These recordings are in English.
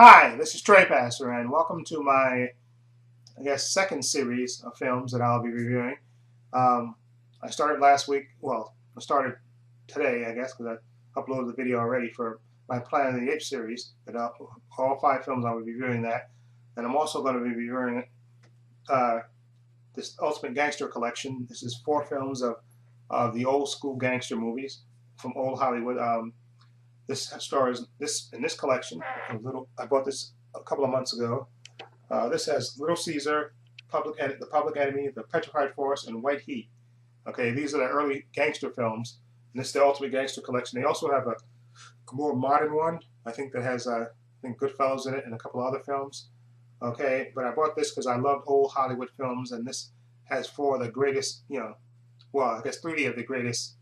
Hi, this is Trey Passer, and welcome to my, second series of films that I'll be reviewing. Um, I started last week. Well, I started today, I guess, because I uploaded the video already for my Planet of the Apes series. But all five films I'll be reviewing that, and I'm also going to be reviewing uh, this Ultimate Gangster Collection. This is four films of the old school gangster movies from old Hollywood. This stars this in this collection. I bought this a couple of months ago. This has Little Caesar, the Public Enemy, The Petrified Forest, and White Heat. Okay, these are the early gangster films, and this is the Ultimate Gangster Collection. They also have a more modern one, I think, that has I think Goodfellas in it and a couple other films. Okay, but I bought this because I loved old Hollywood films, and this has four of the greatest, well, I guess three of the greatest,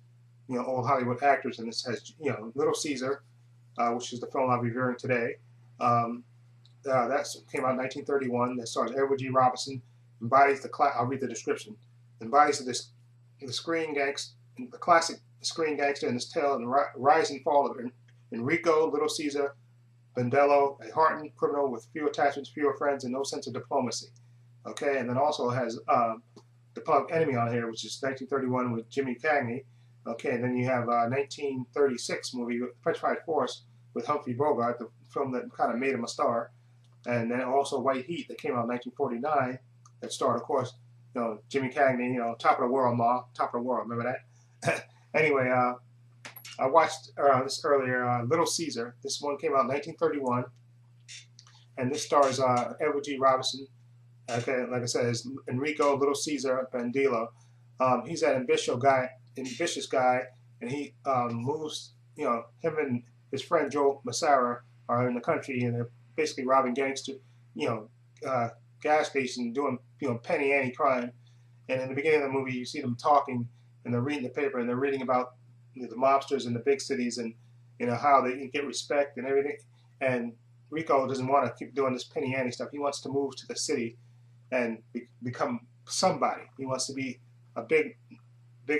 old Hollywood actors, and this has, Little Caesar, which is the film I'll be reviewing today. Um, that came out in 1931. That stars Edward G. Robinson. Embodies the I'll read the description. Embodies the classic screen gangster in his tale and the rise and fall of Enrico, Little Caesar, Bandello, a hardened criminal with few attachments, fewer friends, and no sense of diplomacy. Okay, and then also has the Public Enemy on here, which is 1931 with Jimmy Cagney. Okay, and then you have 1936 movie Petrified Forest with Humphrey Bogart, the film that kind of made him a star. And then also White Heat that came out in 1949 that starred, of course, Jimmy Cagney, top of the world, Ma, top of the world. Remember that? Anyway, I watched this earlier, Little Caesar. This one came out in 1931, and this stars Edward G. Robinson. Okay, like I said, is Enrico, Little Caesar, Bandilo. He's an ambitious guy, and he moves. Him and his friend Joe Massara are in the country, and they're basically robbing gas station, doing penny ante crime. And in the beginning of the movie, you see them talking, and they're reading the paper, and they're reading about the mobsters in the big cities, and how they get respect and everything. And Rico doesn't want to keep doing this penny ante stuff. He wants to move to the city and become somebody. He wants to be a big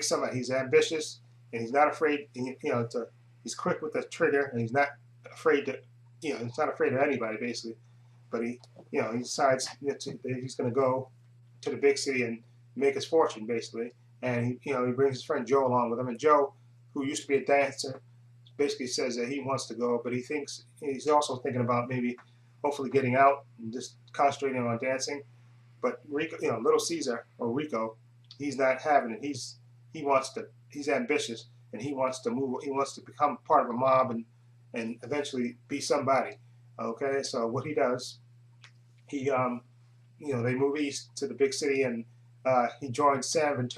somebody. He's ambitious, and he's not afraid. He's quick with the trigger, and he's not afraid to. He's not afraid of anybody, basically. But he decides that he's going to go to the big city and make his fortune, basically. And he brings his friend Joe along with him. And Joe, who used to be a dancer, basically says that he wants to go, but he's also thinking about maybe, hopefully, getting out and just concentrating on dancing. But Rico, Little Caesar or Rico, he's not having it. He's ambitious, and he wants to move. He wants to become part of a mob and eventually be somebody. Okay, so what he does, they move east to the big city, and he joins Sam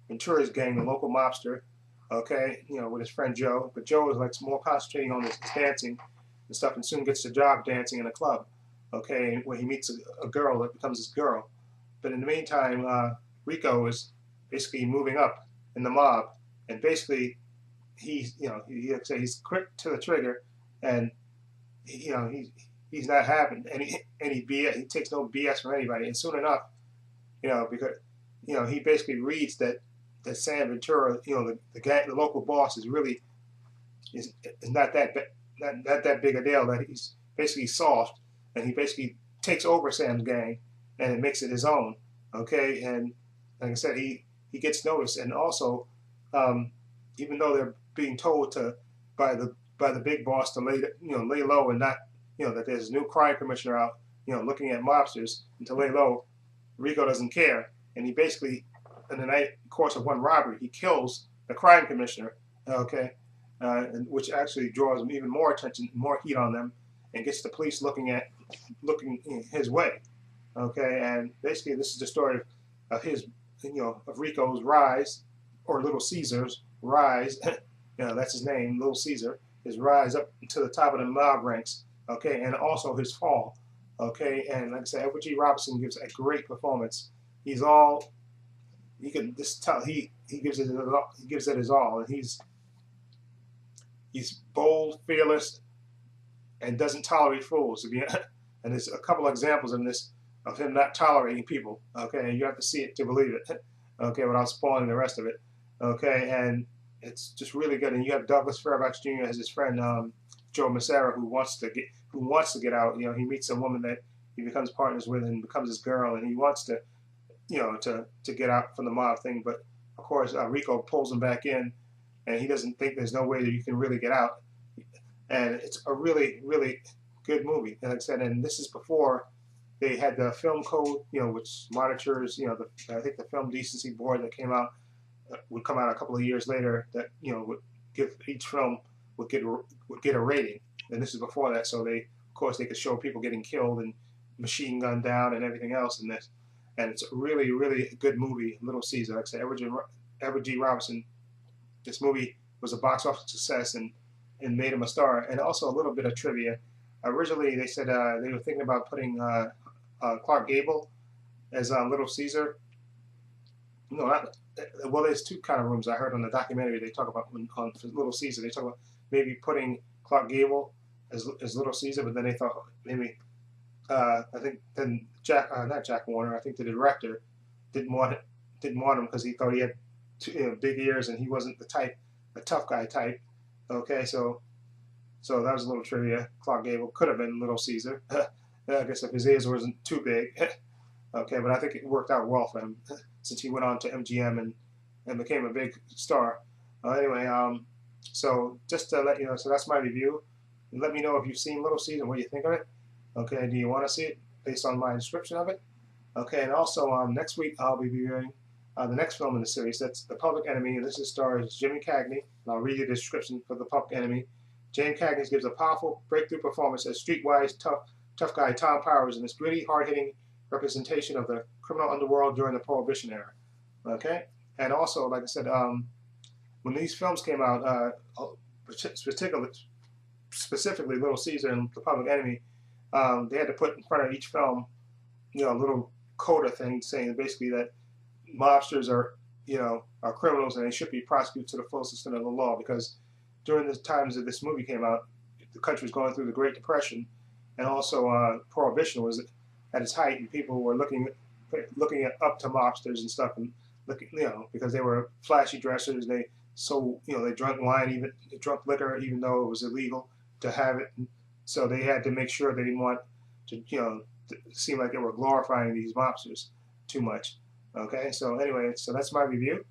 Ventura's gang, the local mobster. Okay, with his friend Joe, but Joe is like more concentrating on his dancing and stuff, and soon gets a job dancing in a club. Okay, where he meets a girl that becomes his girl. But in the meantime, Rico is basically moving up in the mob, and basically he's he's quick to the trigger, and he's not having any BS. He takes no BS from anybody, and soon enough, because he basically reads that Sam Ventura, the local boss, is not that big a deal, that he's basically soft, and he basically takes over Sam's gang and it makes it his own. Okay, and like I said, he gets noticed, and also, even though they're being told by the big boss to lay low and not, that there's a new crime commissioner out, looking at mobsters, and to lay low, Rico doesn't care, and he basically, in the course of one robbery, he kills the crime commissioner. Okay, which actually draws even more attention, more heat on them, and gets the police looking his way. Okay, and basically this is the story of his, of Rico's rise, or Little Caesar's rise. That's his name, Little Caesar. His rise up to the top of the mob ranks. Okay, and also his fall. Okay, and like I said, Edward G. Robinson gives a great performance. He's all you can just tell. He gives it his all, and he's bold, fearless, and doesn't tolerate fools. And there's a couple of examples in this of him not tolerating people. Okay, and you have to see it to believe it. Okay, without spoiling the rest of it. Okay, and it's just really good. And you have Douglas Fairbanks Jr. as his friend Joe Massara, who wants to who wants to get out. You know, he meets a woman that he becomes partners with and becomes his girl, and he wants to, you know, to get out from the mob thing. But of course, Rico pulls him back in, and he doesn't think there's no way that you can really get out. And it's a really, really good movie. And like I said, and this is before they had the film code, you know, which monitors, you know, I think the Film Decency Board that came out would come out a couple of years later that, you know, would give each film would get a rating. And this is before that, so they, of course, they could show people getting killed and machine gunned down and everything else in this. And it's a really, really good movie, Little Caesar. Like I said, Edward G. Robinson. This movie was a box office success and made him a star. And also a little bit of trivia. Originally, they said they were thinking about putting Clark Gable as Little Caesar. No, not, well, there's two kind of rooms. I heard on the documentary they talk about on Little Caesar. They talk about maybe putting Clark Gable as Little Caesar, but then they thought maybe I think then not Jack Warner. I think the director didn't want him because he thought he had big ears and he wasn't a tough guy type. Okay, so that was a little trivia. Clark Gable could have been Little Caesar. I guess if his ears wasn't too big. Okay, but I think it worked out well for him since he went on to MGM and became a big star. Anyway, so just to let you know, so that's my review. Let me know if you've seen Little Caesar and what you think of it. Okay, do you want to see it based on my description of it? Okay, and also next week I'll be reviewing the next film in the series. That's The Public Enemy. And this stars Jimmy Cagney. And I'll read you the description for The Public Enemy. James Cagney gives a powerful breakthrough performance as streetwise tough guy Tom Powers in this gritty, hard-hitting representation of the criminal underworld during the Prohibition era. Okay, and also, like I said, when these films came out, specifically Little Caesar and The Public Enemy, they had to put in front of each film, you know, a little coda thing saying basically that mobsters are, you know, are criminals and they should be prosecuted to the fullest extent of the law, because during the times that this movie came out, the country was going through the Great Depression, and also Prohibition was at its height, and people were looking up to mobsters and stuff, and looking, you know, because they were flashy dressers. They they drank wine, they drank liquor, even though it was illegal to have it. So they had to make sure they didn't want to, you know, to seem like they were glorifying these mobsters too much. Okay, so anyway, so that's my review,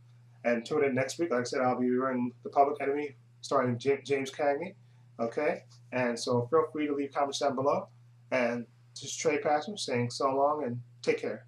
and tune in next week. Like I said, I'll be reviewing The Public Enemy, starring James Cagney. Okay, and so feel free to leave comments down below, and this is Trey Pastor saying so long and take care.